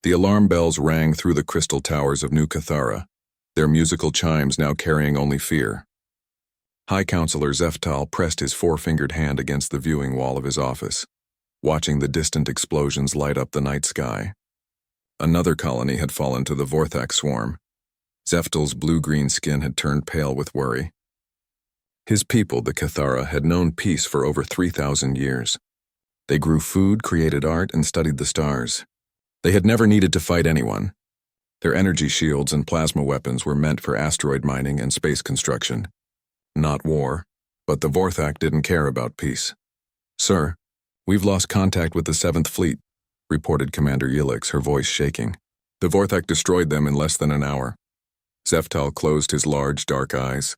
The alarm bells rang through the crystal towers of New Cathara, their musical chimes now carrying only fear. High Counselor Zeftal pressed his four-fingered hand against the viewing wall of his office, watching the distant explosions light up the night sky. Another colony had fallen to the Vorthak swarm. Zeftal's blue-green skin had turned pale with worry. His people, the Cathara, had known peace for over 3,000 years. They grew food, created art, and studied the stars. They had never needed to fight anyone. Their energy shields and plasma weapons were meant for asteroid mining and space construction. Not war, but the Vorthak didn't care about peace. "Sir, we've lost contact with the 7th Fleet," reported Commander Yilix, her voice shaking. "The Vorthak destroyed them in less than an hour." Zeftal closed his large, dark eyes.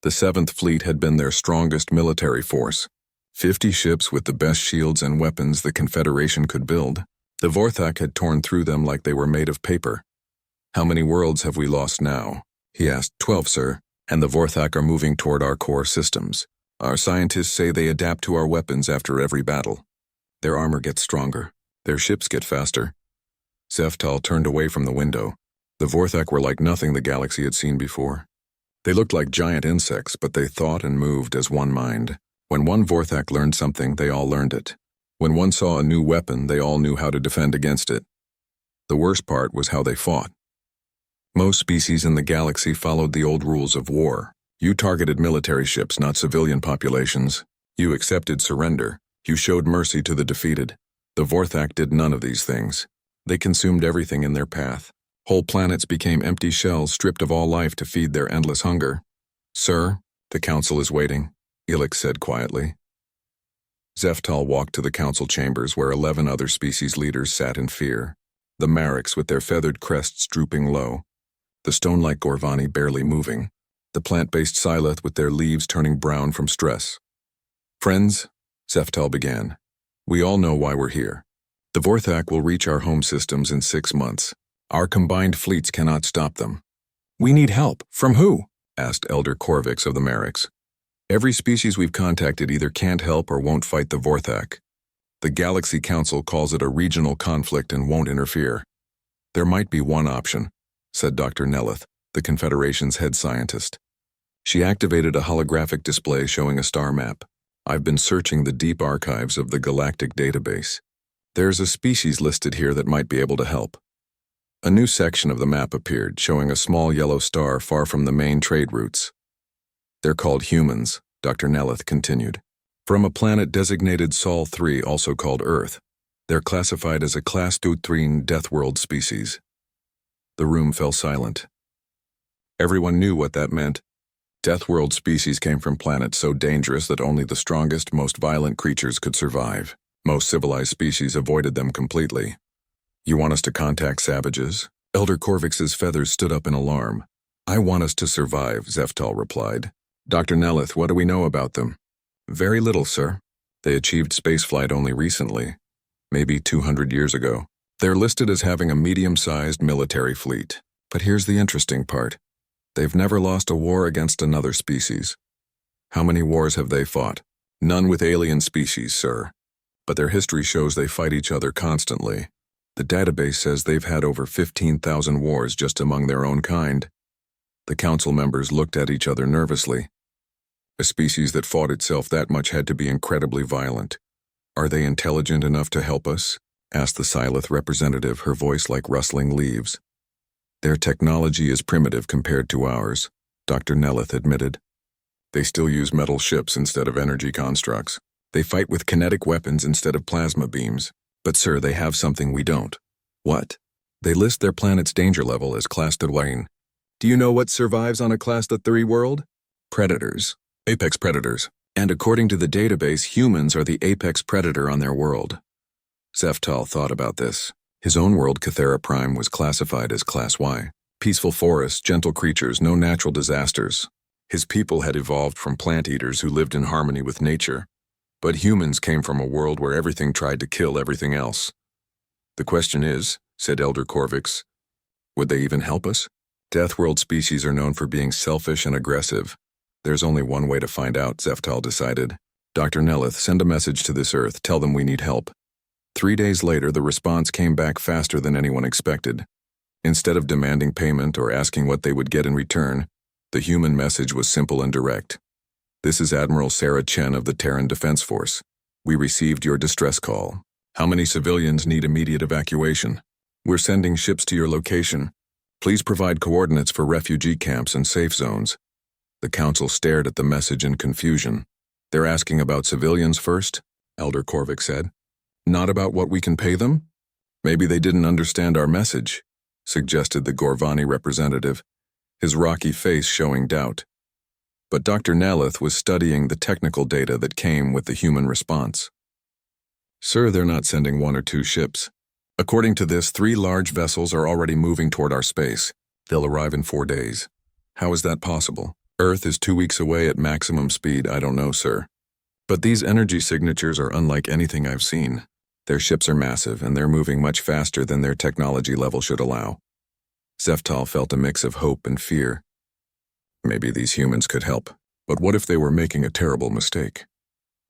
The 7th Fleet had been their strongest military force. 50 ships with the best shields and weapons the Confederation could build. The Vorthak had torn through them like they were made of paper. "How many worlds have we lost now?" he asked. 12, sir, and the Vorthak are moving toward our core systems. Our scientists say they adapt to our weapons after every battle. Their armor gets stronger. Their ships get faster." Zeftal turned away from the window. The Vorthak were like nothing the galaxy had seen before. They looked like giant insects, but they thought and moved as one mind. When one Vorthak learned something, they all learned it. When one saw a new weapon, they all knew how to defend against it. The worst part was how they fought. Most species in the galaxy followed the old rules of war. You targeted military ships, not civilian populations. You accepted surrender. You showed mercy to the defeated. The Vorthak did none of these things. They consumed everything in their path. Whole planets became empty shells stripped of all life to feed their endless hunger. "Sir, the council is waiting," Yilix said quietly. Zeftal walked to the council chambers where 11 other species leaders sat in fear. The Mariks with their feathered crests drooping low. The stone-like Gorvani barely moving. The plant-based Silith with their leaves turning brown from stress. "Friends," Zeftal began, "we all know why we're here. The Vorthak will reach our home systems in 6 months. Our combined fleets cannot stop them." "We need help. From who?" asked Elder Korvix of the Mariks. "Every species we've contacted either can't help or won't fight the Vorthak. The Galaxy Council calls it a regional conflict and won't interfere." "There might be one option," said Dr. Nelith, the Confederation's head scientist. She activated a holographic display showing a star map. "I've been searching the deep archives of the Galactic database. There's a species listed here that might be able to help." A new section of the map appeared, showing a small yellow star far from the main trade routes. "They're called humans," Dr. Nelith continued. "From a planet designated Sol 3, also called Earth. They're classified as a Class 2 Deathworld species." The room fell silent. Everyone knew what that meant. Deathworld species came from planets so dangerous that only the strongest, most violent creatures could survive. Most civilized species avoided them completely. "You want us to contact savages?" Elder Korvix's feathers stood up in alarm. "I want us to survive," Zeftal replied. "Dr. Nelith, what do we know about them?" "Very little, sir. They achieved spaceflight only recently, maybe 200 years ago. They're listed as having a medium-sized military fleet. But here's the interesting part. They've never lost a war against another species." "How many wars have they fought?" "None with alien species, sir. But their history shows they fight each other constantly. The database says they've had over 15,000 wars just among their own kind." The council members looked at each other nervously. A species that fought itself that much had to be incredibly violent. "Are they intelligent enough to help us?" asked the Silith representative, her voice like rustling leaves. "Their technology is primitive compared to ours," Dr. Nelith admitted. "They still use metal ships instead of energy constructs. They fight with kinetic weapons instead of plasma beams. But sir, they have something we don't." "What?" "They list their planet's danger level as Class 3. Do you know what survives on a Class 3 world? Predators. Apex predators. And according to the database, humans are the apex predator on their world." Zeftal thought about this. His own world, Cathara Prime, was classified as Class Y. Peaceful forests, gentle creatures, no natural disasters. His people had evolved from plant eaters who lived in harmony with nature. But humans came from a world where everything tried to kill everything else. "The question is," said Elder Korvix, "would they even help us?" "Deathworld species are known for being selfish and aggressive. There's only one way to find out," Zeftal decided. "Dr. Nelith, send a message to this Earth. Tell them we need help." 3 days later, the response came back faster than anyone expected. Instead of demanding payment or asking what they would get in return, the human message was simple and direct. "This is Admiral Sarah Chen of the Terran Defense Force. We received your distress call. How many civilians need immediate evacuation? We're sending ships to your location. Please provide coordinates for refugee camps and safe zones." The council stared at the message in confusion. "They're asking about civilians first?" Elder Korvik said. "Not about what we can pay them?" "Maybe they didn't understand our message," suggested the Gorvani representative, his rocky face showing doubt. But Dr. Naleth was studying the technical data that came with the human response. "Sir, they're not sending 1 or 2 ships. According to this, 3 large vessels are already moving toward our space. They'll arrive in 4 days. How is that possible? Earth is 2 weeks away at maximum speed. I don't know, sir. But these energy signatures are unlike anything I've seen. Their ships are massive, and they're moving much faster than their technology level should allow." Zeftal felt a mix of hope and fear. Maybe these humans could help, but what if they were making a terrible mistake?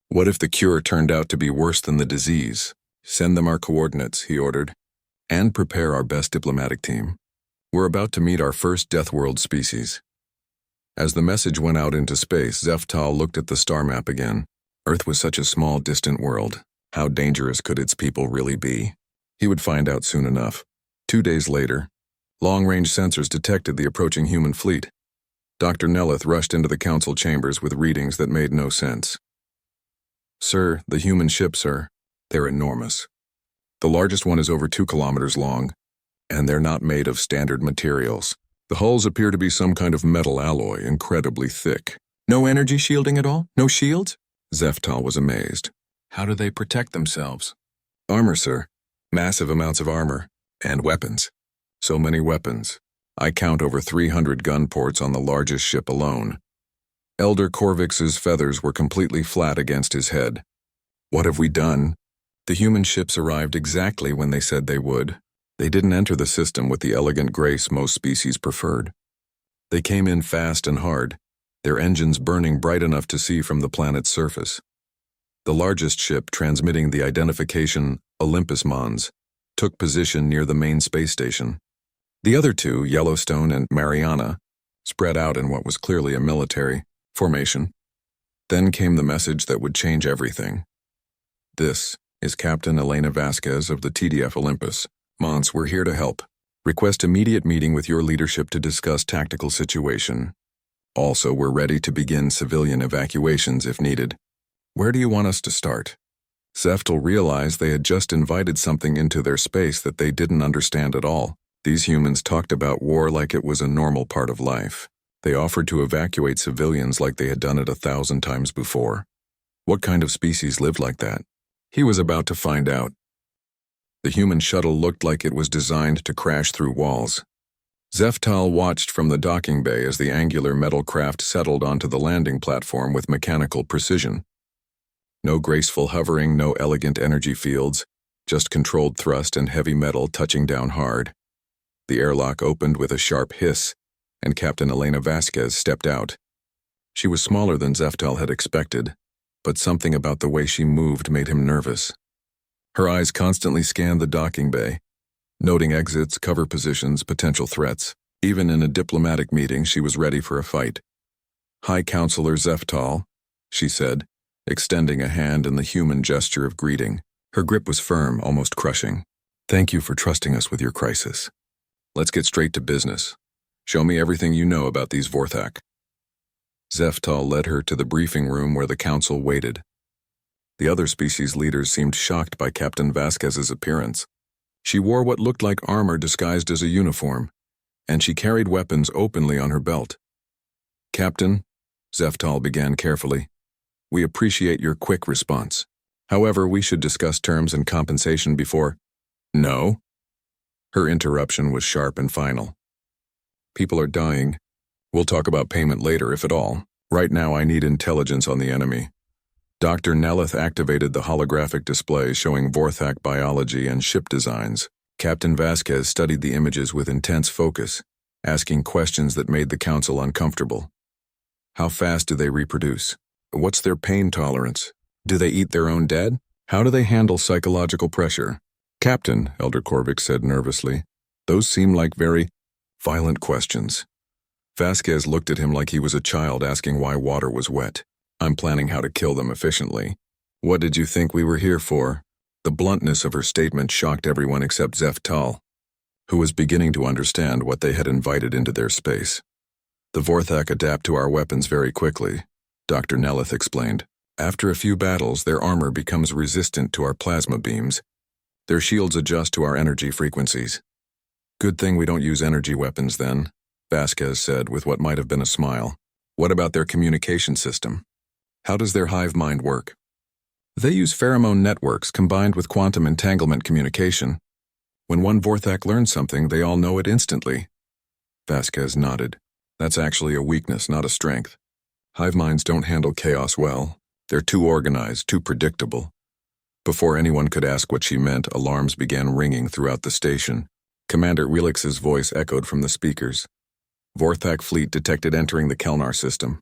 What if the cure turned out to be worse than the disease? "Send them our coordinates," he ordered, "and prepare our best diplomatic team. We're about to meet our first Deathworld species." As the message went out into space, Zeftal looked at the star map again. Earth was such a small, distant world. How dangerous could its people really be? He would find out soon enough. 2 days later, long-range sensors detected the approaching human fleet. Dr. Nelleth rushed into the council chambers with readings that made no sense. "Sir, the human ships are... they're enormous. The largest one is over 2 kilometers long, and they're not made of standard materials. The hulls appear to be some kind of metal alloy, incredibly thick." "No energy shielding at all? No shields?" Zeftal was amazed. "How do they protect themselves?" "Armor, sir. Massive amounts of armor. And weapons. So many weapons. I count over 300 gun ports on the largest ship alone." Elder Korvik's feathers were completely flat against his head. "What have we done?" The human ships arrived exactly when they said they would. They didn't enter the system with the elegant grace most species preferred. They came in fast and hard, their engines burning bright enough to see from the planet's surface. The largest ship, transmitting the identification Olympus Mons, took position near the main space station. The other 2, Yellowstone and Mariana, spread out in what was clearly a military formation. Then came the message that would change everything. "This is Captain Elena Vasquez of the TDF Olympus. Mons, we're here to help. Request immediate meeting with your leadership to discuss tactical situation. Also, we're ready to begin civilian evacuations if needed. Where do you want us to start?" Zeftal realized they had just invited something into their space that they didn't understand at all. These humans talked about war like it was a normal part of life. They offered to evacuate civilians like they had done it 1,000 times before. What kind of species lived like that? He was about to find out. The human shuttle looked like it was designed to crash through walls. Zeftal watched from the docking bay as the angular metal craft settled onto the landing platform with mechanical precision. No graceful hovering, no elegant energy fields, just controlled thrust and heavy metal touching down hard. The airlock opened with a sharp hiss, and Captain Elena Vasquez stepped out. She was smaller than Zeftal had expected, but something about the way she moved made him nervous. Her eyes constantly scanned the docking bay, noting exits, cover positions, potential threats. Even in a diplomatic meeting, she was ready for a fight. "High Counselor Zeftal," she said, extending a hand in the human gesture of greeting. Her grip was firm, almost crushing. "Thank you for trusting us with your crisis. Let's get straight to business. Show me everything you know about these Vorthak." Zeftal led her to the briefing room where the council waited. The other species leaders seemed shocked by Captain Vasquez's appearance. She wore what looked like armor disguised as a uniform, and she carried weapons openly on her belt. "Captain," Zeftal began carefully, "we appreciate your quick response. However, we should discuss terms and compensation before—" "No." Her interruption was sharp and final. "People are dying. We'll talk about payment later, if at all. Right now, I need intelligence on the enemy." Dr. Nelleth activated the holographic display showing Vorthak biology and ship designs. Captain Vasquez studied the images with intense focus, asking questions that made the council uncomfortable. How fast do they reproduce? What's their pain tolerance? Do they eat their own dead? How do they handle psychological pressure? Captain, Elder Korvik said nervously, those seem like very violent questions. Vasquez looked at him like he was a child asking why water was wet. I'm planning how to kill them efficiently. What did you think we were here for? The bluntness of her statement shocked everyone except Zeftal, who was beginning to understand what they had invited into their space. The Vorthak adapt to our weapons very quickly, Dr. Nelith explained. After a few battles, their armor becomes resistant to our plasma beams. Their shields adjust to our energy frequencies. Good thing we don't use energy weapons then, Vasquez said with what might have been a smile. What about their communication system? How does their hive mind work? They use pheromone networks combined with quantum entanglement communication. When one Vorthak learns something, they all know it instantly. Vasquez nodded. That's actually a weakness, not a strength. Hive minds don't handle chaos well. They're too organized, too predictable. Before anyone could ask what she meant, alarms began ringing throughout the station. Commander Relix's voice echoed from the speakers. Vorthak fleet detected entering the Kelnar system.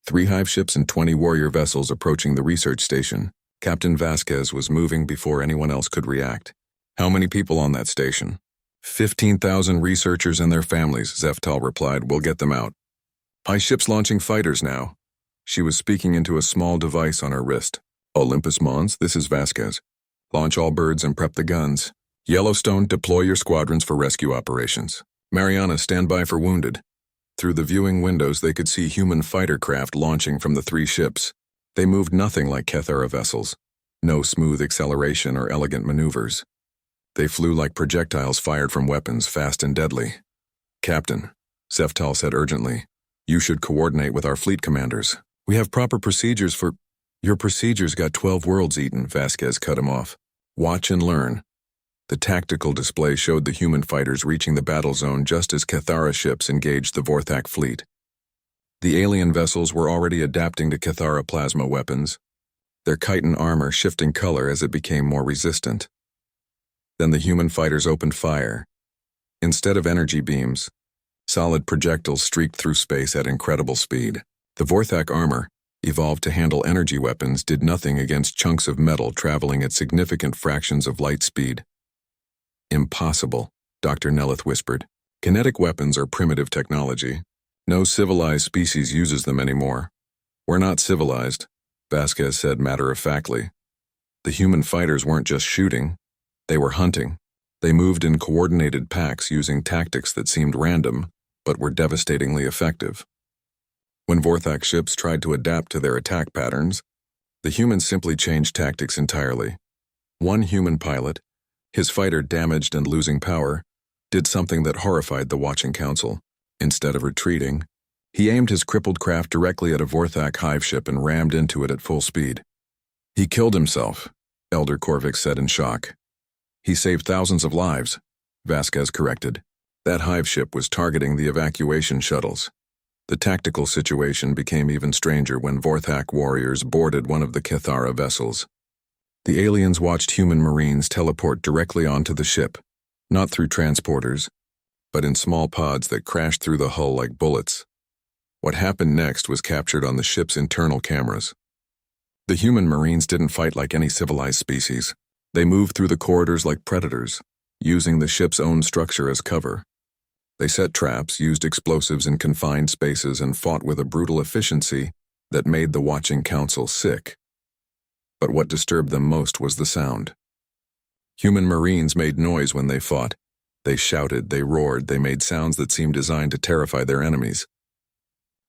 3 hive ships and 20 warrior vessels approaching the research station. Captain Vasquez was moving before anyone else could react. How many people on that station? 15,000 researchers and their families, Zeftal replied. We'll get them out. My ship's launching fighters now. She was speaking into a small device on her wrist. Olympus Mons, this is Vasquez. Launch all birds and prep the guns. Yellowstone, deploy your squadrons for rescue operations. Mariana, stand by for wounded. Through the viewing windows, they could see human fighter craft launching from the 3 ships. They moved nothing like Kethara vessels. No smooth acceleration or elegant maneuvers. They flew like projectiles fired from weapons, fast and deadly. Captain, Zeftal said urgently, you should coordinate with our fleet commanders. We have proper procedures for... Your procedures got 12 worlds eaten, Vasquez cut him off. Watch and learn. The tactical display showed the human fighters reaching the battle zone just as Kethara ships engaged the Vorthak fleet. The alien vessels were already adapting to Kethara plasma weapons, their chitin armor shifting color as it became more resistant. Then the human fighters opened fire. Instead of energy beams, solid projectiles streaked through space at incredible speed. The Vorthak armor, evolved to handle energy weapons, did nothing against chunks of metal traveling at significant fractions of light speed. Impossible, Dr. Nelith whispered. Kinetic weapons are primitive technology. No civilized species uses them anymore. We're not civilized, Vasquez said matter-of-factly. The human fighters weren't just shooting. They were hunting. They moved in coordinated packs using tactics that seemed random, but were devastatingly effective. When Vorthak ships tried to adapt to their attack patterns, the humans simply changed tactics entirely. One human pilot, his fighter damaged and losing power, did something that horrified the watching council. Instead of retreating, he aimed his crippled craft directly at a Vorthak hive ship and rammed into it at full speed. He killed himself, Elder Korvik said in shock. He saved thousands of lives, Vasquez corrected. That hive ship was targeting the evacuation shuttles. The tactical situation became even stranger when Vorthak warriors boarded one of the Kethara vessels. The aliens watched human marines teleport directly onto the ship, not through transporters, but in small pods that crashed through the hull like bullets. What happened next was captured on the ship's internal cameras. The human marines didn't fight like any civilized species. They moved through the corridors like predators, using the ship's own structure as cover. They set traps, used explosives in confined spaces, and fought with a brutal efficiency that made the watching council sick. But what disturbed them most was the sound. Human marines made noise when they fought. They shouted, they roared, they made sounds that seemed designed to terrify their enemies.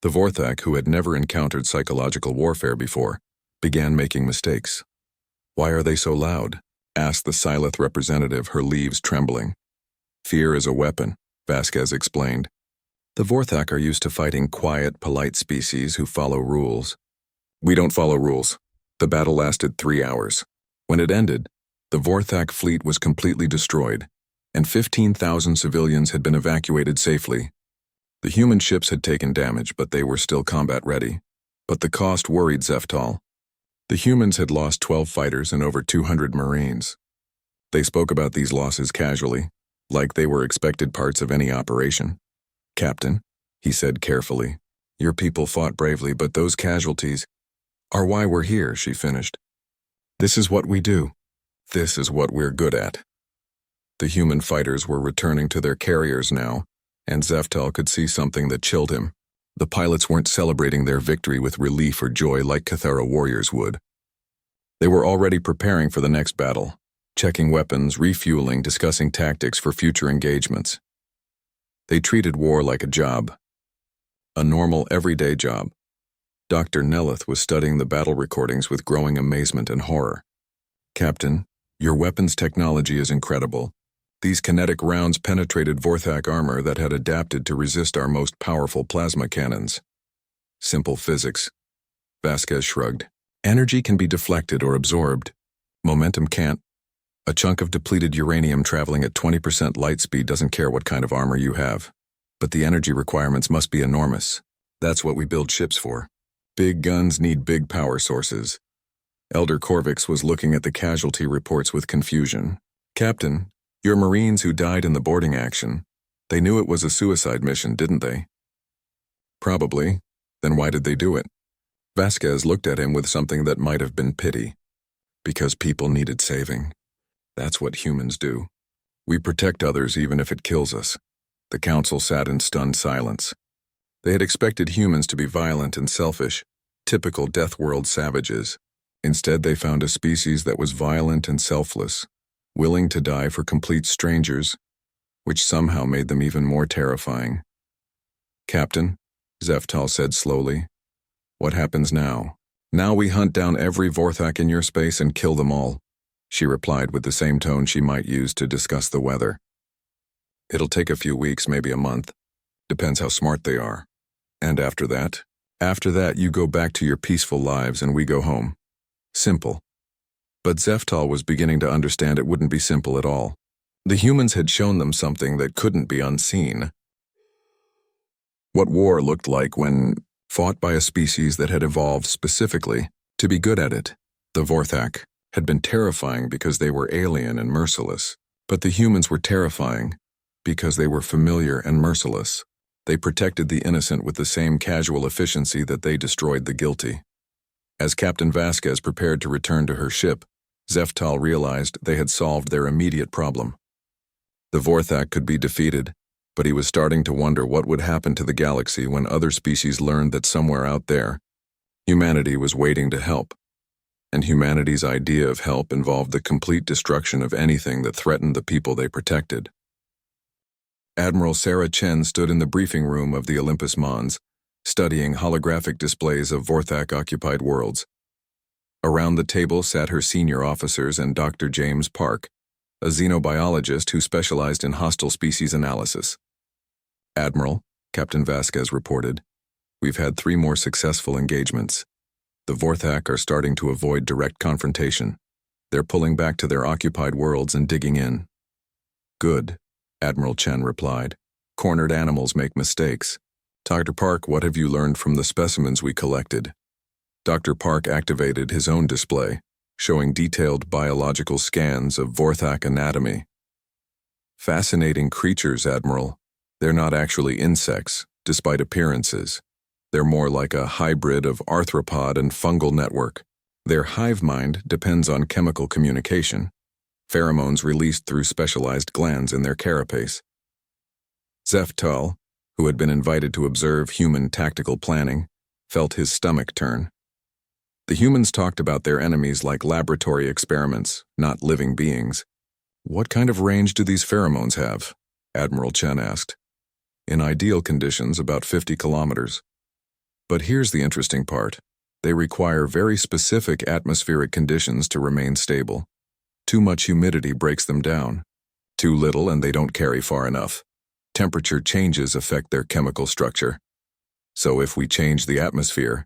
The Vorthak, who had never encountered psychological warfare before, began making mistakes. Why are they so loud? Asked the Silith representative, her leaves trembling. Fear is a weapon, Vasquez explained. The Vorthak are used to fighting quiet, polite species who follow rules. We don't follow rules. The battle lasted 3 hours. When it ended, the Vorthak fleet was completely destroyed, and 15,000 civilians had been evacuated safely. The human ships had taken damage, but they were still combat-ready. But the cost worried Zeftal. The humans had lost 12 fighters and over 200 marines. They spoke about these losses casually, like they were expected parts of any operation. Captain, he said carefully, your people fought bravely, but those casualties are why we're here, she finished. This is what we do. This is what we're good at. The human fighters were returning to their carriers now, and Zeftal could see something that chilled him. The pilots weren't celebrating their victory with relief or joy like Cathara warriors would. They were already preparing for the next battle, checking weapons, refueling, discussing tactics for future engagements. They treated war like a job. A normal, everyday job. Dr. Nelith was studying the battle recordings with growing amazement and horror. "Captain, your weapons technology is incredible. These kinetic rounds penetrated Vorthak armor that had adapted to resist our most powerful plasma cannons." "Simple physics." Vasquez shrugged. "Energy can be deflected or absorbed. Momentum can't. A chunk of depleted uranium traveling at 20% light speed doesn't care what kind of armor you have. But the energy requirements must be enormous. That's what we build ships for. Big guns need big power sources." Elder Korvix was looking at the casualty reports with confusion. "Captain, your Marines who died in the boarding action, they knew it was a suicide mission, didn't they?" "Probably. Then why did they do it?" Vasquez looked at him with something that might have been pity. "Because people needed saving. That's what humans do. We protect others even if it kills us." The council sat in stunned silence. They had expected humans to be violent and selfish, typical Deathworld savages. Instead, they found a species that was violent and selfless, willing to die for complete strangers, which somehow made them even more terrifying. "Captain," Zeftal said slowly, "what happens now?" "Now we hunt down every Vorthak in your space and kill them all," she replied with the same tone she might use to discuss the weather. "It'll take a few weeks, maybe a month. Depends how smart they are. And after that? After that, you go back to your peaceful lives and we go home. Simple." But Zeftal was beginning to understand it wouldn't be simple at all. The humans had shown them something that couldn't be unseen. What war looked like when fought by a species that had evolved specifically to be good at it. The Vorthak had been terrifying because they were alien and merciless, but the humans were terrifying because they were familiar and merciless. They protected the innocent with the same casual efficiency that they destroyed the guilty. As Captain Vasquez prepared to return to her ship, Zeftal realized they had solved their immediate problem. The Vorthak could be defeated, but he was starting to wonder what would happen to the galaxy when other species learned that somewhere out there, humanity was waiting to help. And humanity's idea of help involved the complete destruction of anything that threatened the people they protected. Admiral Sarah Chen stood in the briefing room of the Olympus Mons, studying holographic displays of Vorthak-occupied worlds. Around the table sat her senior officers and Dr. James Park, a xenobiologist who specialized in hostile species analysis. "Admiral," Captain Vasquez reported, "we've had 3 more successful engagements. The Vorthak are starting to avoid direct confrontation. They're pulling back to their occupied worlds and digging in." "Good," Admiral Chen replied. "Cornered animals make mistakes. Dr. Park, what have you learned from the specimens we collected?" Dr. Park activated his own display, showing detailed biological scans of Vorthak anatomy. "Fascinating creatures, Admiral. They're not actually insects, despite appearances. They're more like a hybrid of arthropod and fungal network. Their hive mind depends on chemical communication, pheromones released through specialized glands in their carapace." Zeftal, who had been invited to observe human tactical planning, felt his stomach turn. The humans talked about their enemies like laboratory experiments, not living beings. "What kind of range do these pheromones have?" Admiral Chen asked. "In ideal conditions, about 50 kilometers. But here's the interesting part. They require very specific atmospheric conditions to remain stable. Too much humidity breaks them down. Too little and they don't carry far enough. Temperature changes affect their chemical structure. So if we change the atmosphere,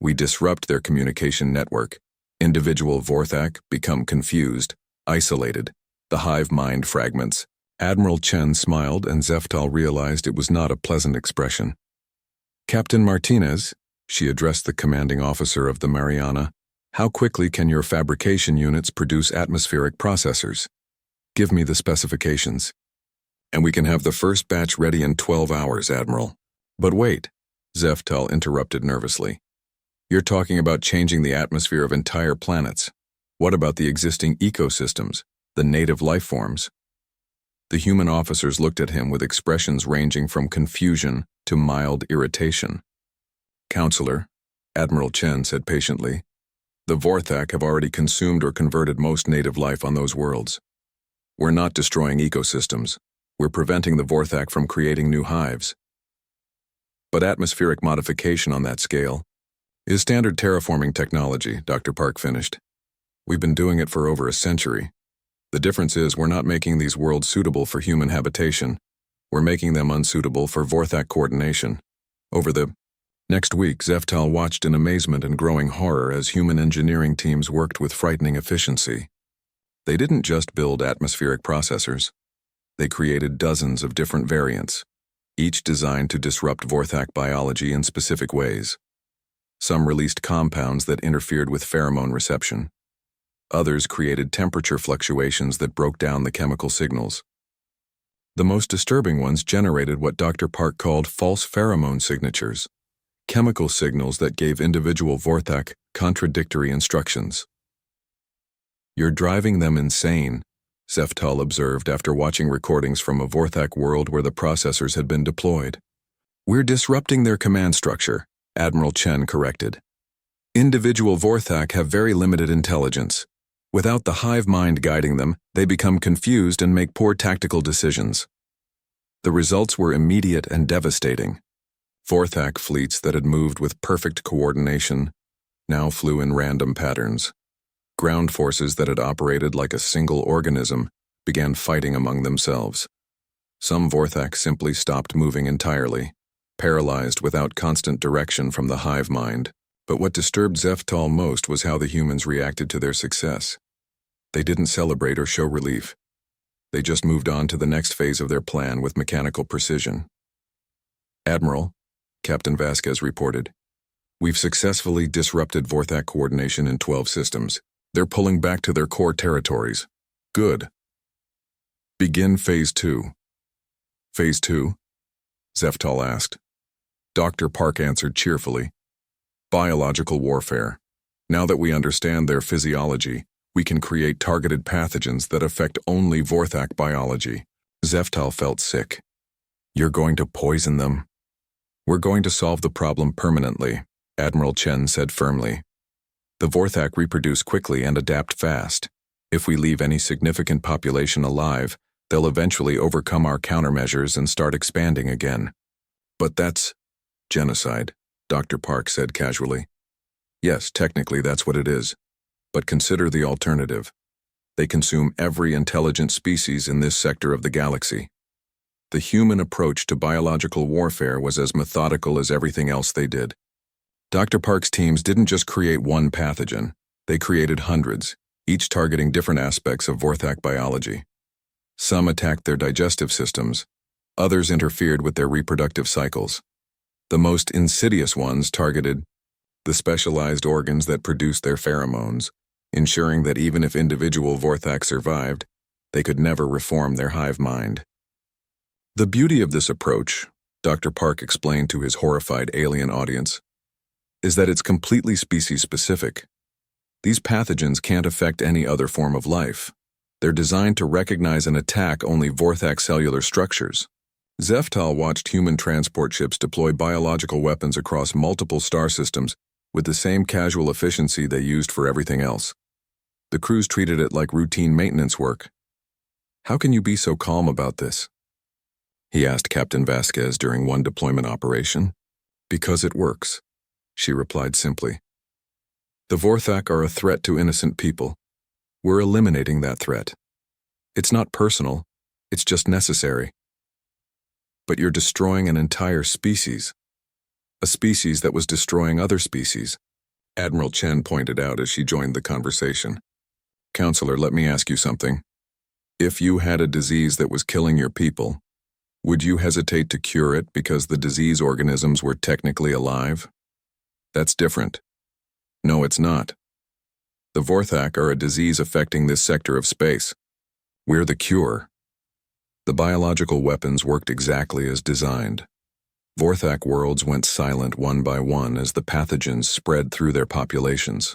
we disrupt their communication network. Individual Vorthak become confused, isolated. The hive mind fragments." Admiral Chen smiled and Zeftal realized it was not a pleasant expression. "Captain Martinez," she addressed the commanding officer of the Mariana, "how quickly can your fabrication units produce atmospheric processors? Give me the specifications. And we can have the first batch ready in 12 hours, Admiral." "But wait," Zeftal interrupted nervously. "You're talking about changing the atmosphere of entire planets. What about the existing ecosystems, the native life forms? The human officers looked at him with expressions ranging from confusion to mild irritation. Counselor, Admiral Chen said patiently, the Vorthak have already consumed or converted most native life on those worlds. We're not destroying ecosystems. We're preventing the Vorthak from creating new hives. But atmospheric modification on that scale is standard terraforming technology, Dr. Park finished. We've been doing it for over a century. The difference is we're not making these worlds suitable for human habitation. We're making them unsuitable for Vorthak coordination. Over the next week, Zeftal watched in amazement and growing horror as human engineering teams worked with frightening efficiency. They didn't just build atmospheric processors. They created dozens of different variants, each designed to disrupt Vorthak biology in specific ways. Some released compounds that interfered with pheromone reception. Others created temperature fluctuations that broke down the chemical signals. The most disturbing ones generated what Dr. Park called false pheromone signatures, chemical signals that gave individual Vorthak contradictory instructions. You're driving them insane, Zeftal observed after watching recordings from a Vorthak world where the processors had been deployed. We're disrupting their command structure, Admiral Chen corrected. Individual Vorthak have very limited intelligence. Without the hive mind guiding them, they become confused and make poor tactical decisions. The results were immediate and devastating. Vorthak fleets that had moved with perfect coordination now flew in random patterns. Ground forces that had operated like a single organism began fighting among themselves. Some Vorthak simply stopped moving entirely, paralyzed without constant direction from the hive mind. But what disturbed Zeftal most was how the humans reacted to their success. They didn't celebrate or show relief. They just moved on to the next phase of their plan with mechanical precision. Admiral, Captain Vasquez reported, we've successfully disrupted Vorthak coordination in 12 systems. They're pulling back to their core territories. Good. Begin Phase 2. Phase 2? Zeftal asked. Dr. Park answered cheerfully. Biological warfare. Now that we understand their physiology, we can create targeted pathogens that affect only Vorthak biology. Zeftal felt sick. You're going to poison them? We're going to solve the problem permanently, Admiral Chen said firmly. The Vorthak reproduce quickly and adapt fast. If we leave any significant population alive, they'll eventually overcome our countermeasures and start expanding again. But that's genocide, Dr. Park said casually. Yes, technically that's what it is. But consider the alternative. They consume every intelligent species in this sector of the galaxy. The human approach to biological warfare was as methodical as everything else they did. Dr. Park's teams didn't just create one pathogen. They created hundreds, each targeting different aspects of Vorthak biology. Some attacked their digestive systems. Others interfered with their reproductive cycles. The most insidious ones targeted the specialized organs that produce their pheromones, ensuring that even if individual Vorthak survived, they could never reform their hive mind. The beauty of this approach, Dr. Park explained to his horrified alien audience, is that it's completely species-specific. These pathogens can't affect any other form of life. They're designed to recognize and attack only Vorthak cellular structures. Zeftal watched human transport ships deploy biological weapons across multiple star systems with the same casual efficiency they used for everything else. The crews treated it like routine maintenance work. How can you be so calm about this? He asked Captain Vasquez during one deployment operation. Because it works, she replied simply. The Vorthak are a threat to innocent people. We're eliminating that threat. It's not personal, it's just necessary. But you're destroying an entire species. A species that was destroying other species, Admiral Chen pointed out as she joined the conversation. Counselor, let me ask you something. If you had a disease that was killing your people, would you hesitate to cure it because the disease organisms were technically alive? That's different. No, it's not. The Vorthak are a disease affecting this sector of space. We're the cure. The biological weapons worked exactly as designed. Vorthak worlds went silent one by one as the pathogens spread through their populations.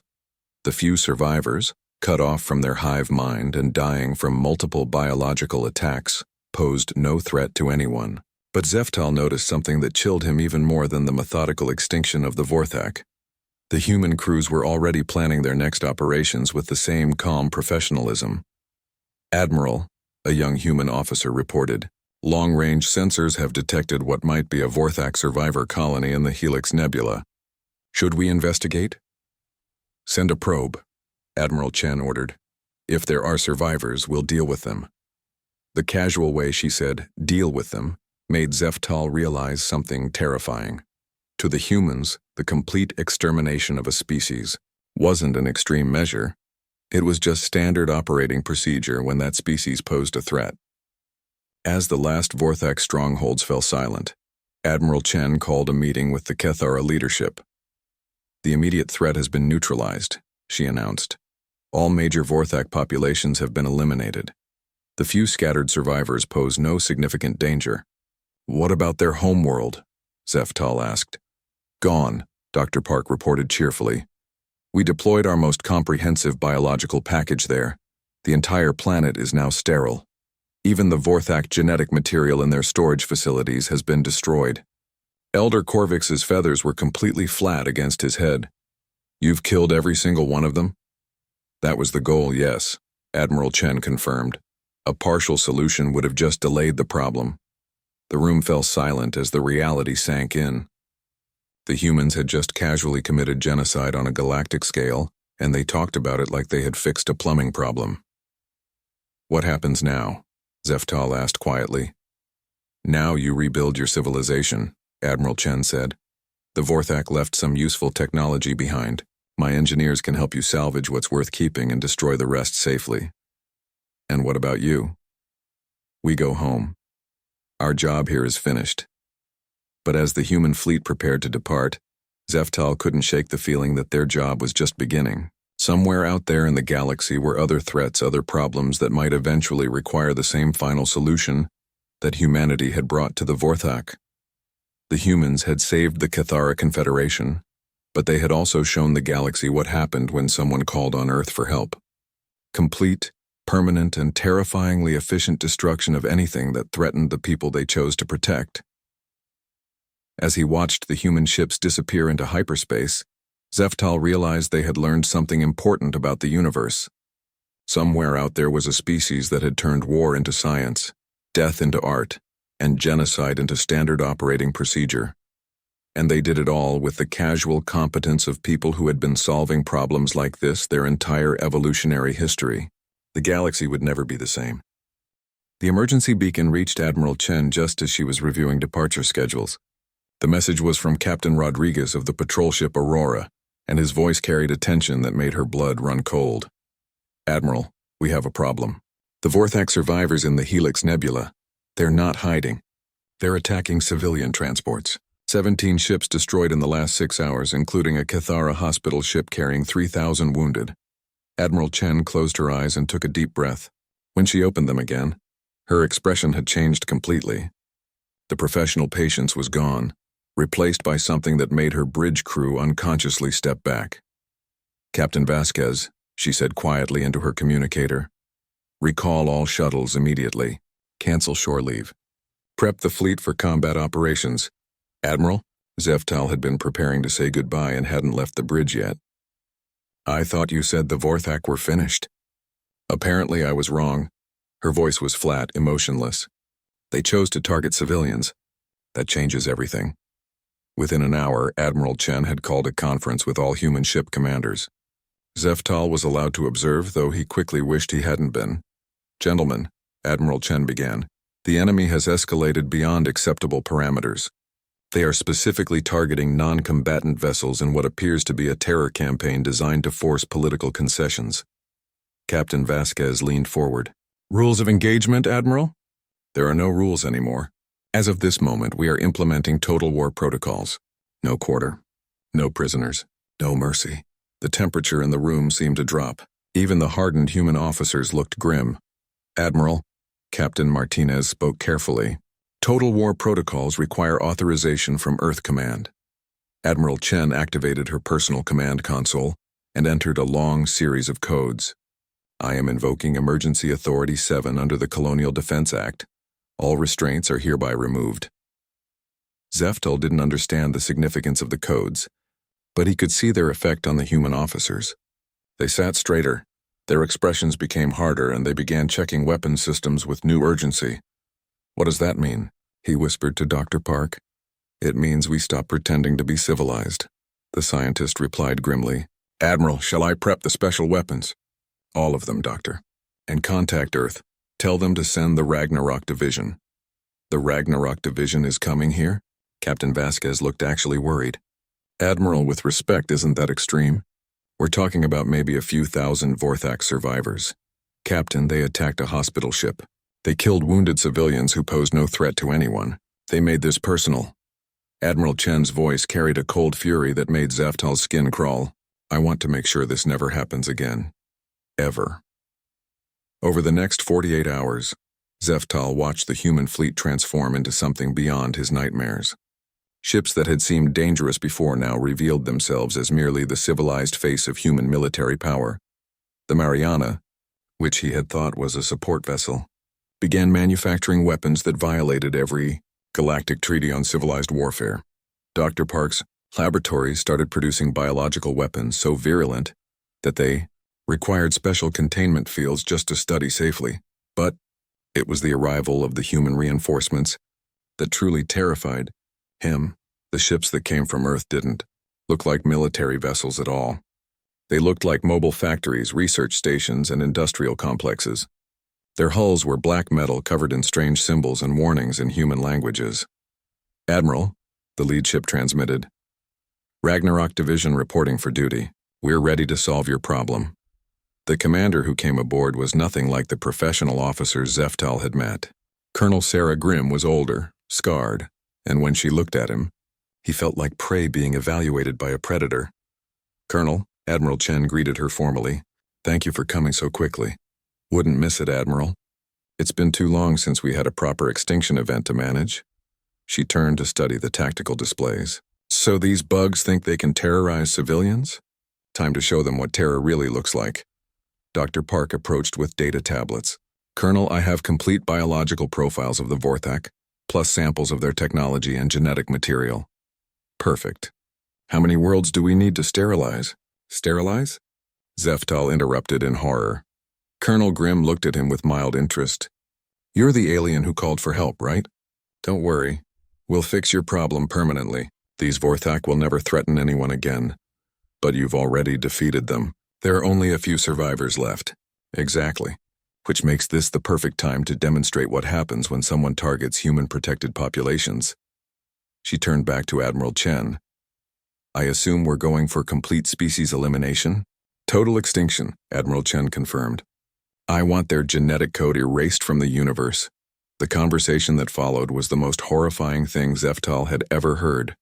The few survivors, cut off from their hive mind and dying from multiple biological attacks, posed no threat to anyone. But Zeftal noticed something that chilled him even more than the methodical extinction of the Vorthak. The human crews were already planning their next operations with the same calm professionalism. "Admiral," a young human officer reported, "long-range sensors have detected what might be a Vorthak survivor colony in the Helix Nebula. Should we investigate?" "Send a probe," Admiral Chen ordered. "If there are survivors, we'll deal with them." The casual way she said, "deal with them," made Zeftal realize something terrifying. To the humans, the complete extermination of a species wasn't an extreme measure. It was just standard operating procedure when that species posed a threat. As the last Vorthak strongholds fell silent, Admiral Chen called a meeting with the Kethara leadership. "The immediate threat has been neutralized," she announced. "All major Vorthak populations have been eliminated. The few scattered survivors pose no significant danger." "What about their homeworld?" Zeftal asked. "Gone," Dr. Park reported cheerfully. "We deployed our most comprehensive biological package there. The entire planet is now sterile. Even the Vorthak genetic material in their storage facilities has been destroyed. Elder Korvix's feathers were completely flat against his head." "You've killed every single one of them?" "That was the goal, yes," Admiral Chen confirmed. "A partial solution would have just delayed the problem." The room fell silent as the reality sank in. The humans had just casually committed genocide on a galactic scale, and they talked about it like they had fixed a plumbing problem. "What happens now?" Zeftal asked quietly. "Now you rebuild your civilization," Admiral Chen said. "The Vorthak left some useful technology behind. My engineers can help you salvage what's worth keeping and destroy the rest safely." "And what about you?" "We go home. Our job here is finished." But as the human fleet prepared to depart, Zeftal couldn't shake the feeling that their job was just beginning. Somewhere out there in the galaxy were other threats, other problems that might eventually require the same final solution that humanity had brought to the Vorthak. The humans had saved the Kethara Confederation, but they had also shown the galaxy what happened when someone called on Earth for help. Complete, permanent, and terrifyingly efficient destruction of anything that threatened the people they chose to protect. As he watched the human ships disappear into hyperspace, Zeftal realized they had learned something important about the universe. Somewhere out there was a species that had turned war into science, death into art, and genocide into standard operating procedure. And they did it all with the casual competence of people who had been solving problems like this their entire evolutionary history. The galaxy would never be the same. The emergency beacon reached Admiral Chen just as she was reviewing departure schedules. The message was from Captain Rodriguez of the patrol ship Aurora, and his voice carried a tension that made her blood run cold. "Admiral, we have a problem. The Vorthak survivors in the Helix Nebula, they're not hiding. They're attacking civilian transports. 17 ships destroyed in the last 6 hours, including a Kethara hospital ship carrying 3,000 wounded." Admiral Chen closed her eyes and took a deep breath. When she opened them again, her expression had changed completely. The professional patience was gone, replaced by something that made her bridge crew unconsciously step back. "Captain Vasquez," she said quietly into her communicator, "recall all shuttles immediately. Cancel shore leave. Prep the fleet for combat operations." "Admiral?" Zeftal had been preparing to say goodbye and hadn't left the bridge yet. "I thought you said the Vorthak were finished." "Apparently I was wrong." Her voice was flat, emotionless. "They chose to target civilians. That changes everything." Within an hour, Admiral Chen had called a conference with all human ship commanders. Zeftal was allowed to observe, though he quickly wished he hadn't been. "Gentlemen," Admiral Chen began, "the enemy has escalated beyond acceptable parameters. They are specifically targeting non-combatant vessels in what appears to be a terror campaign designed to force political concessions." Captain Vasquez leaned forward. "Rules of engagement, Admiral?" "There are no rules anymore. As of this moment, we are implementing total war protocols. No quarter, no prisoners, no mercy." The temperature in the room seemed to drop. Even the hardened human officers looked grim. "Admiral," Captain Martinez spoke carefully, "total war protocols require authorization from Earth Command." Admiral Chen activated her personal command console and entered a long series of codes. I am invoking Emergency Authority 7 under the Colonial Defense Act. All restraints are hereby removed. Zeftal didn't understand the significance of the codes, but he could see their effect on the human officers. They sat straighter, their expressions became harder, and they began checking weapon systems with new urgency. "What does that mean?" he whispered to Dr. Park. "It means we stop pretending to be civilized," the scientist replied grimly. "Admiral, shall I prep the special weapons?" "All of them, Doctor. And contact Earth. Tell them to send the Ragnarok Division." "The Ragnarok Division is coming here?" Captain Vasquez looked actually worried. "Admiral, with respect, isn't that extreme? We're talking about maybe a few thousand Vorthak survivors. Captain, they attacked a hospital ship. They killed wounded civilians who posed no threat to anyone. They made this personal." Admiral Chen's voice carried a cold fury that made Zeftal's skin crawl. "I want to make sure this never happens again. Ever." Over the next 48 hours, Zeftal watched the human fleet transform into something beyond his nightmares. Ships that had seemed dangerous before now revealed themselves as merely the civilized face of human military power. The Mariana, which he had thought was a support vessel, began manufacturing weapons that violated every galactic treaty on civilized warfare. Dr. Park's laboratories started producing biological weapons so virulent that they required special containment fields just to study safely. But it was the arrival of the human reinforcements that truly terrified him. The ships that came from Earth didn't look like military vessels at all. They looked like mobile factories, research stations, and industrial complexes. Their hulls were black metal covered in strange symbols and warnings in human languages. "Admiral," the lead ship transmitted. "Ragnarok Division reporting for duty. We're ready to solve your problem." The commander who came aboard was nothing like the professional officers Zeftal had met. Colonel Sarah Grimm was older, scarred, and when she looked at him, he felt like prey being evaluated by a predator. "Colonel," Admiral Chen greeted her formally. "Thank you for coming so quickly." "Wouldn't miss it, Admiral. It's been too long since we had a proper extinction event to manage." She turned to study the tactical displays. "So these bugs think they can terrorize civilians? Time to show them what terror really looks like." Dr. Park approached with data tablets. "Colonel, I have complete biological profiles of the Vorthak, plus samples of their technology and genetic material." "Perfect. How many worlds do we need to sterilize?" "Sterilize?" Zeftal interrupted in horror. Colonel Grimm looked at him with mild interest. "You're the alien who called for help, right? Don't worry. We'll fix your problem permanently. These Vorthak will never threaten anyone again. But you've already defeated them. There are only a few survivors left." "Exactly. Which makes this the perfect time to demonstrate what happens when someone targets human-protected populations." She turned back to Admiral Chen. "I assume we're going for complete species elimination?" "Total extinction," Admiral Chen confirmed. "I want their genetic code erased from the universe." The conversation that followed was the most horrifying thing Zeftal had ever heard.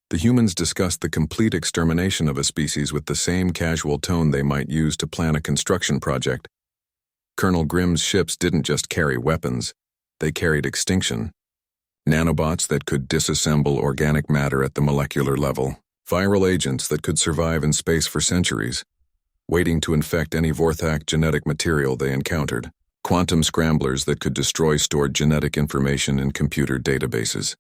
The humans discussed the complete extermination of a species with the same casual tone they might use to plan a construction project. Colonel Grimm's ships didn't just carry weapons, they carried extinction. Nanobots that could disassemble organic matter at the molecular level. Viral agents that could survive in space for centuries, waiting to infect any Vorthak genetic material they encountered. Quantum scramblers that could destroy stored genetic information in computer databases.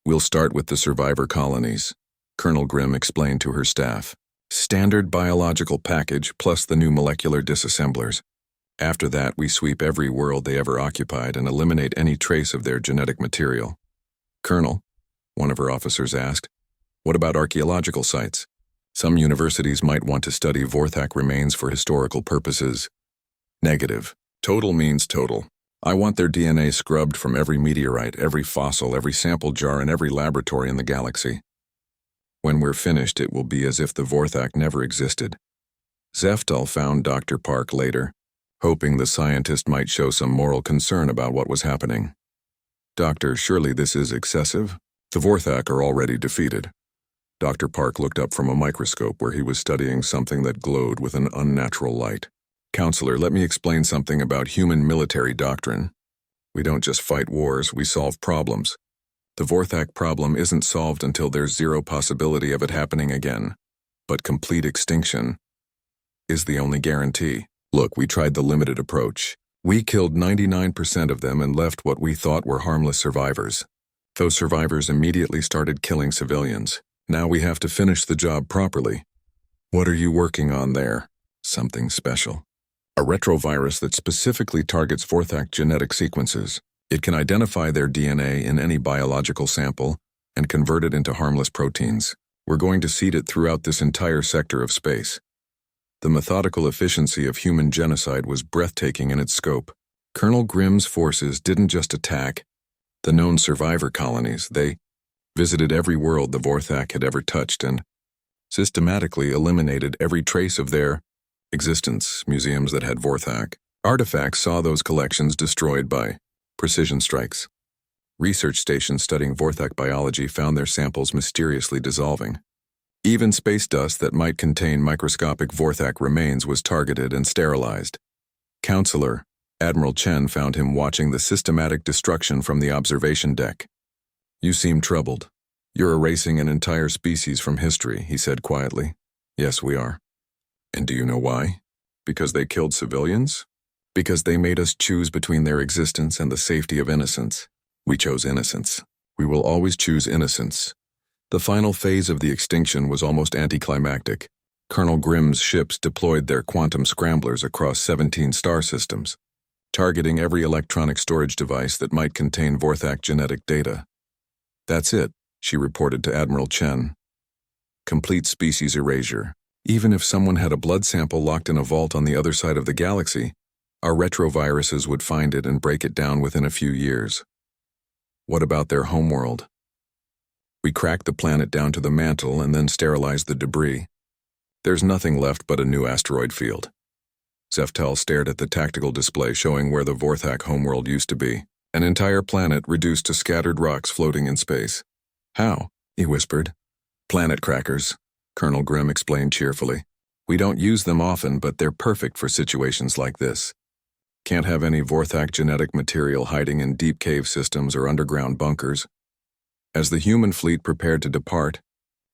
"We'll start with the survivor colonies," Colonel Grimm explained to her staff. "Standard biological package plus the new molecular disassemblers. After that, we sweep every world they ever occupied and eliminate any trace of their genetic material." "Colonel," one of her officers asked, "what about archaeological sites? Some universities might want to study Vorthak remains for historical purposes." "Negative. Total means total. I want their DNA scrubbed from every meteorite, every fossil, every sample jar, and every laboratory in the galaxy. When we're finished, it will be as if the Vorthak never existed." Zeftal found Dr. Park later, hoping the scientist might show some moral concern about what was happening. "Doctor, surely this is excessive? The Vorthak are already defeated." Dr. Park looked up from a microscope where he was studying something that glowed with an unnatural light. "Counselor, let me explain something about human military doctrine. We don't just fight wars, we solve problems. The Vorthak problem isn't solved until there's zero possibility of it happening again. But complete extinction is the only guarantee." Look, we tried the limited approach. We killed 99% of them and left what we thought were harmless survivors. Those survivors immediately started killing civilians. Now we have to finish the job properly. What are you working on there? Something special. A retrovirus that specifically targets Vorthak genetic sequences. It can identify their DNA in any biological sample and convert it into harmless proteins. We're going to seed it throughout this entire sector of space. The methodical efficiency of human genocide was breathtaking in its scope. Colonel Grimm's forces didn't just attack the known survivor colonies. They visited every world the Vorthak had ever touched and systematically eliminated every trace of their existence. Museums that had Vorthak artifacts saw those collections destroyed by precision strikes. Research stations studying Vorthak biology found their samples mysteriously dissolving. Even space dust that might contain microscopic Vorthak remains was targeted and sterilized. Counselor Admiral Chen found him watching the systematic destruction from the observation deck. You seem troubled. You're erasing an entire species from history, he said quietly. Yes, we are. And do you know why? Because they killed civilians? Because they made us choose between their existence and the safety of innocence. We chose innocence. We will always choose innocence. The final phase of the extinction was almost anticlimactic. Colonel Grimm's ships deployed their quantum scramblers across 17 star systems, targeting every electronic storage device that might contain Vorthak genetic data. That's it, she reported to Admiral Chen. Complete species erasure. Even if someone had a blood sample locked in a vault on the other side of the galaxy, our retroviruses would find it and break it down within a few years. What about their homeworld? We cracked the planet down to the mantle and then sterilized the debris. There's nothing left but a new asteroid field. Zeftal stared at the tactical display showing where the Vorthak homeworld used to be. An entire planet reduced to scattered rocks floating in space. How? He whispered. Planet crackers, Colonel Grimm explained cheerfully. We don't use them often, but they're perfect for situations like this. Can't have any Vorthak genetic material hiding in deep cave systems or underground bunkers. As the human fleet prepared to depart,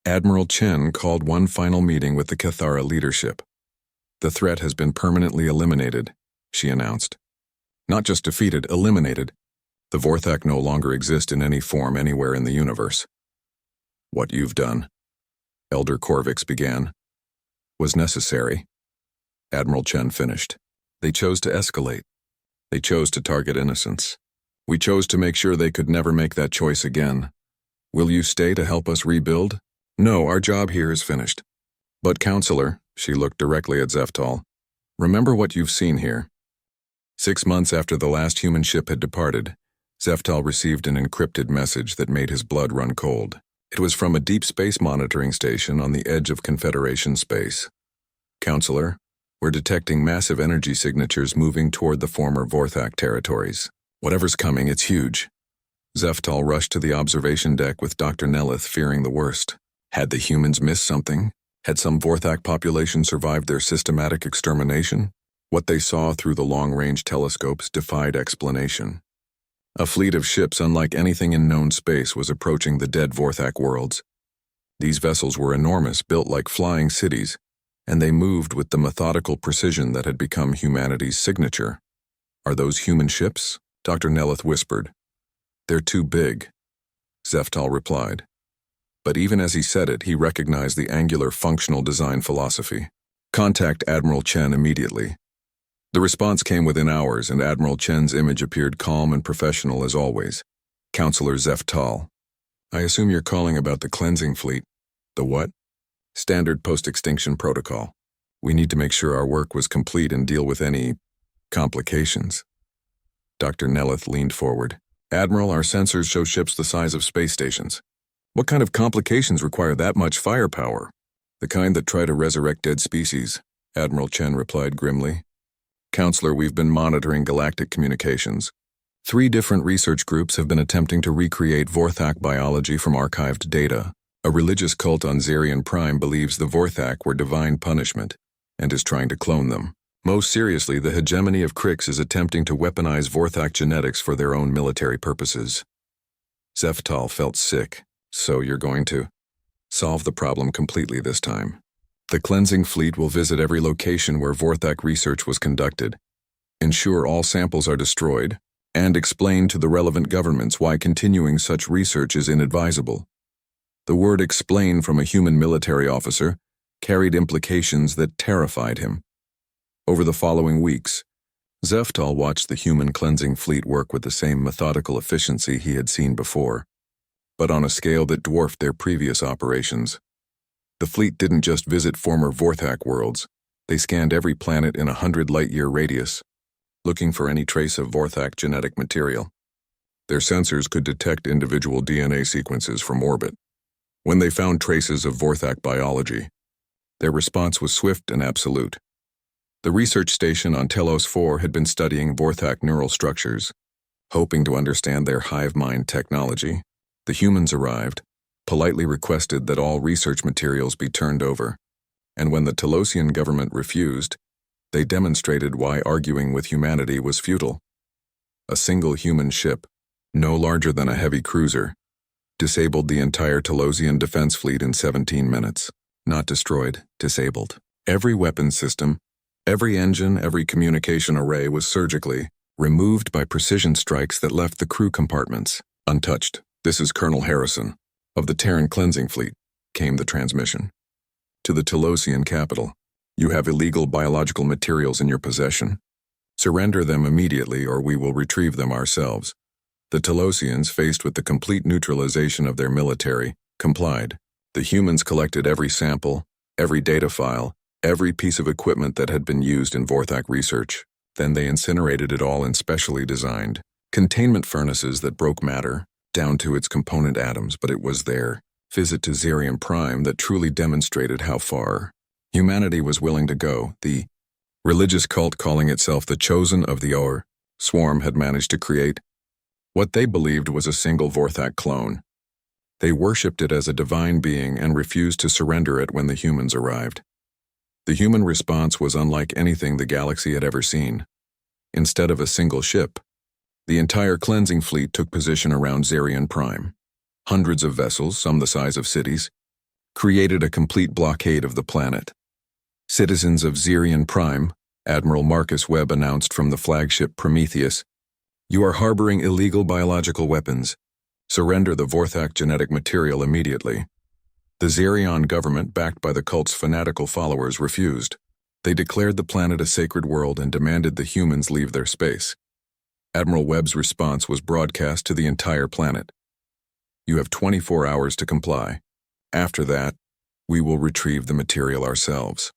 Admiral Chen called one final meeting with the Cathara leadership. The threat has been permanently eliminated, she announced. Not just defeated, eliminated. The Vorthak no longer exist in any form anywhere in the universe. What you've done, Elder Korvix began, was necessary. Admiral Chen finished. They chose to escalate. They chose to target innocence. We chose to make sure they could never make that choice again. Will you stay to help us rebuild? No, our job here is finished. But Counselor, she looked directly at Zeftal, remember what you've seen here. 6 months after the last human ship had departed, Zeftal received an encrypted message that made his blood run cold. It was from a deep space monitoring station on the edge of Confederation space. Counselor, we're detecting massive energy signatures moving toward the former Vorthak territories. Whatever's coming, it's huge. Zeftal rushed to the observation deck with Dr. Nelith, fearing the worst. Had the humans missed something? Had some Vorthak population survived their systematic extermination? What they saw through the long-range telescopes defied explanation. A fleet of ships unlike anything in known space was approaching the dead Vorthak worlds. These vessels were enormous, built like flying cities, and they moved with the methodical precision that had become humanity's signature. Are those human ships? Dr. Nelith whispered. They're too big, Zeftal replied. But even as he said it, he recognized the angular functional design philosophy. Contact Admiral Chen immediately. The response came within hours, and Admiral Chen's image appeared calm and professional as always. Counselor Zeftal. I assume you're calling about the cleansing fleet. The what? Standard post-extinction protocol. We need to make sure our work was complete and deal with any complications. Dr. Nelith leaned forward. Admiral, our sensors show ships the size of space stations. What kind of complications require that much firepower? The kind that try to resurrect dead species, Admiral Chen replied grimly. Counselor, we've been monitoring galactic communications. 3 different research groups have been attempting to recreate Vorthak biology from archived data. A religious cult on Zarian Prime believes the Vorthak were divine punishment and is trying to clone them. Most seriously, the hegemony of Krix is attempting to weaponize Vorthak genetics for their own military purposes. Zeftal felt sick. So you're going to solve the problem completely this time. The cleansing fleet will visit every location where Vorthak research was conducted, ensure all samples are destroyed, and explain to the relevant governments why continuing such research is inadvisable. The word explain from a human military officer carried implications that terrified him. Over the following weeks, Zeftal watched the human cleansing fleet work with the same methodical efficiency he had seen before, but on a scale that dwarfed their previous operations. The fleet didn't just visit former Vorthak worlds, they scanned every planet in a 100 light-year radius, looking for any trace of Vorthak genetic material. Their sensors could detect individual DNA sequences from orbit. When they found traces of Vorthak biology, their response was swift and absolute. The research station on Telos 4 had been studying Vorthak neural structures. Hoping to understand their hive mind technology, the humans arrived, politely requested that all research materials be turned over, and when the Telosian government refused, they demonstrated why arguing with humanity was futile. A single human ship, no larger than a heavy cruiser, disabled the entire Telosian defense fleet in 17 minutes. Not destroyed, disabled. Every weapons system, every engine, every communication array was surgically removed by precision strikes that left the crew compartments untouched. "This is Colonel Harrison of the Terran Cleansing Fleet," came the transmission. "To the Telosian capital. You have illegal biological materials in your possession. Surrender them immediately or we will retrieve them ourselves." The Telosians, faced with the complete neutralization of their military, complied. The humans collected every sample, every data file, every piece of equipment that had been used in Vorthak research. Then they incinerated it all in specially designed containment furnaces that broke matter down to its component atoms, but it was their visit to Zerion Prime that truly demonstrated how far humanity was willing to go. The religious cult calling itself the Chosen of the Or Swarm had managed to create what they believed was a single Vorthak clone. They worshipped it as a divine being and refused to surrender it when the humans arrived. The human response was unlike anything the galaxy had ever seen. Instead of a single ship, the entire cleansing fleet took position around Zerion Prime. Hundreds of vessels, some the size of cities, created a complete blockade of the planet. "Citizens of Zerion Prime," Admiral Marcus Webb announced from the flagship Prometheus, "you are harboring illegal biological weapons. Surrender the Vorthak genetic material immediately." The Zerion government, backed by the cult's fanatical followers, refused. They declared the planet a sacred world and demanded the humans leave their space. Admiral Webb's response was broadcast to the entire planet. "You have 24 hours to comply. After that, we will retrieve the material ourselves."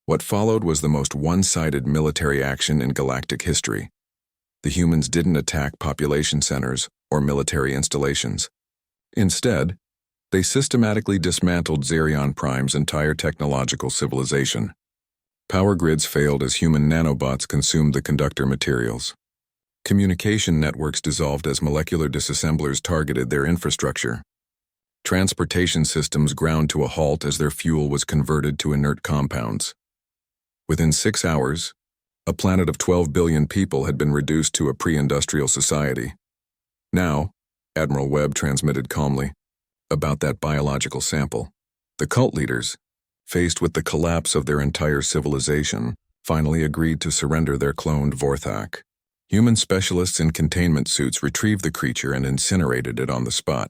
What followed was the most one-sided military action in galactic history. The humans didn't attack population centers or military installations. Instead, they systematically dismantled Zerion Prime's entire technological civilization. Power grids failed as human nanobots consumed the conductor materials. Communication networks dissolved as molecular disassemblers targeted their infrastructure. Transportation systems ground to a halt as their fuel was converted to inert compounds. Within 6 hours, a planet of 12 billion people had been reduced to a pre-industrial society. Now, Admiral Webb transmitted calmly, about that biological sample. The cult leaders, faced with the collapse of their entire civilization, finally agreed to surrender their cloned Vorthak. Human specialists in containment suits retrieved the creature and incinerated it on the spot,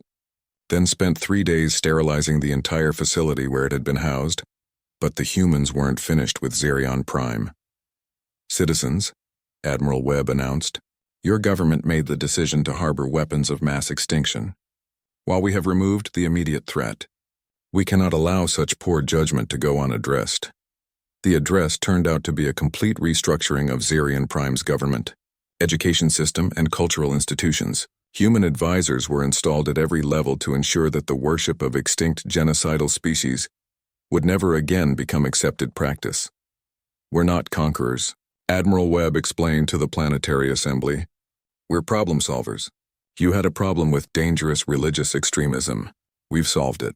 then spent 3 days sterilizing the entire facility where it had been housed. But the humans weren't finished with Zerion Prime. "Citizens," Admiral Webb announced, "your government made the decision to harbor weapons of mass extinction. While we have removed the immediate threat, we cannot allow such poor judgment to go unaddressed." The address turned out to be a complete restructuring of Zerion Prime's government, education system, and cultural institutions. Human advisors were installed at every level to ensure that the worship of extinct genocidal species would never again become accepted practice. "We're not conquerors," Admiral Webb explained to the Planetary Assembly. "We're problem solvers. You had a problem with dangerous religious extremism. We've solved it."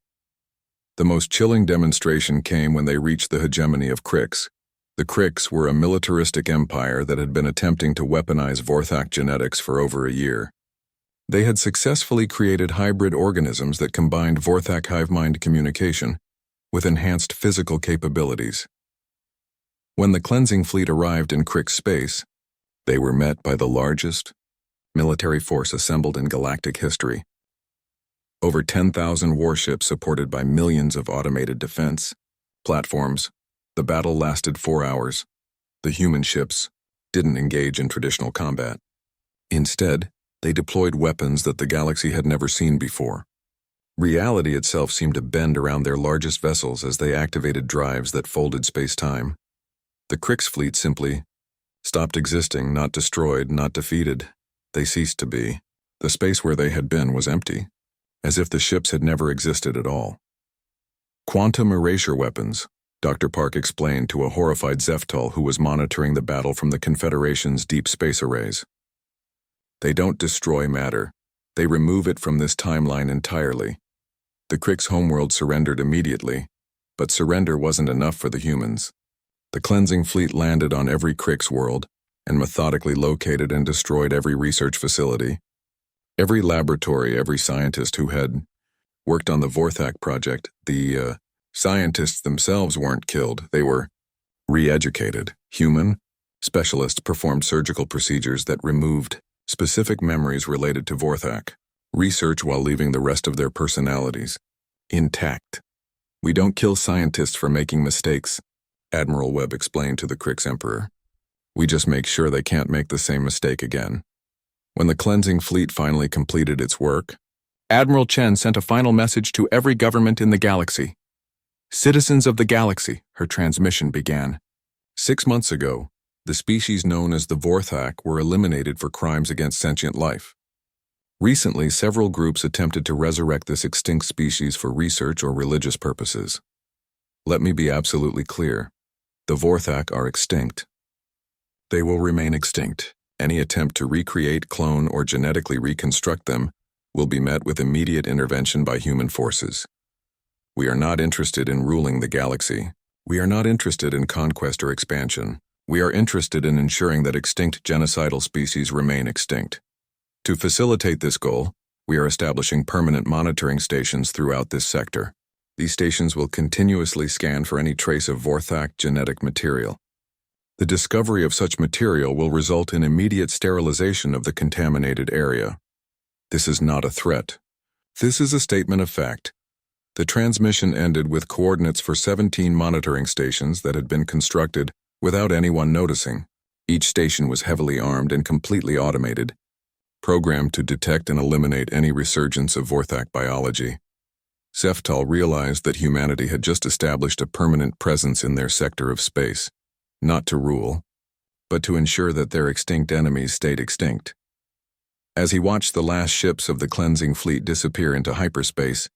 The most chilling demonstration came when they reached the hegemony of Krix. The Krix were a militaristic empire that had been attempting to weaponize Vorthak genetics for over a year. They had successfully created hybrid organisms that combined Vorthak hive mind communication with enhanced physical capabilities. When the cleansing fleet arrived in Crick's space, they were met by the largest military force assembled in galactic history. Over 10,000 warships supported by millions of automated defense platforms. The battle lasted 4 hours. The human ships didn't engage in traditional combat. Instead, they deployed weapons that the galaxy had never seen before. Reality itself seemed to bend around their largest vessels as they activated drives that folded space-time. The Crick's fleet simply stopped existing, not destroyed, not defeated. They ceased to be. The space where they had been was empty, as if the ships had never existed at all. Quantum erasure weapons, Dr. Park explained to a horrified Zeftal who was monitoring the battle from the Confederation's deep space arrays. They don't destroy matter. They remove it from this timeline entirely. The Crick's homeworld surrendered immediately, but surrender wasn't enough for the humans. The cleansing fleet landed on every Crick's world and methodically located and destroyed every research facility, every laboratory, every scientist who had worked on the Vorthak project. The scientists themselves weren't killed. They were re-educated. Human specialists performed surgical procedures that removed specific memories related to Vorthak. Research while leaving the rest of their personalities intact. We don't kill scientists for making mistakes, Admiral Webb explained to the Crick's Emperor. We just make sure they can't make the same mistake again. When the cleansing fleet finally completed its work, Admiral Chen sent a final message to every government in the galaxy. Citizens of the galaxy, her transmission began. 6 months ago, the species known as the Vorthak were eliminated for crimes against sentient life. Recently, several groups attempted to resurrect this extinct species for research or religious purposes. Let me be absolutely clear. The Vorthak are extinct. They will remain extinct. Any attempt to recreate, clone, or genetically reconstruct them will be met with immediate intervention by human forces. We are not interested in ruling the galaxy. We are not interested in conquest or expansion. We are interested in ensuring that extinct genocidal species remain extinct. To facilitate this goal, we are establishing permanent monitoring stations throughout this sector. These stations will continuously scan for any trace of Vorthak genetic material. The discovery of such material will result in immediate sterilization of the contaminated area. This is not a threat. This is a statement of fact. The transmission ended with coordinates for 17 monitoring stations that had been constructed without anyone noticing. Each station was heavily armed and completely automated, programmed to detect and eliminate any resurgence of Vorthak biology. Zeftal realized that humanity had just established a permanent presence in their sector of space, not to rule, but to ensure that their extinct enemies stayed extinct. As he watched the last ships of the cleansing fleet disappear into hyperspace,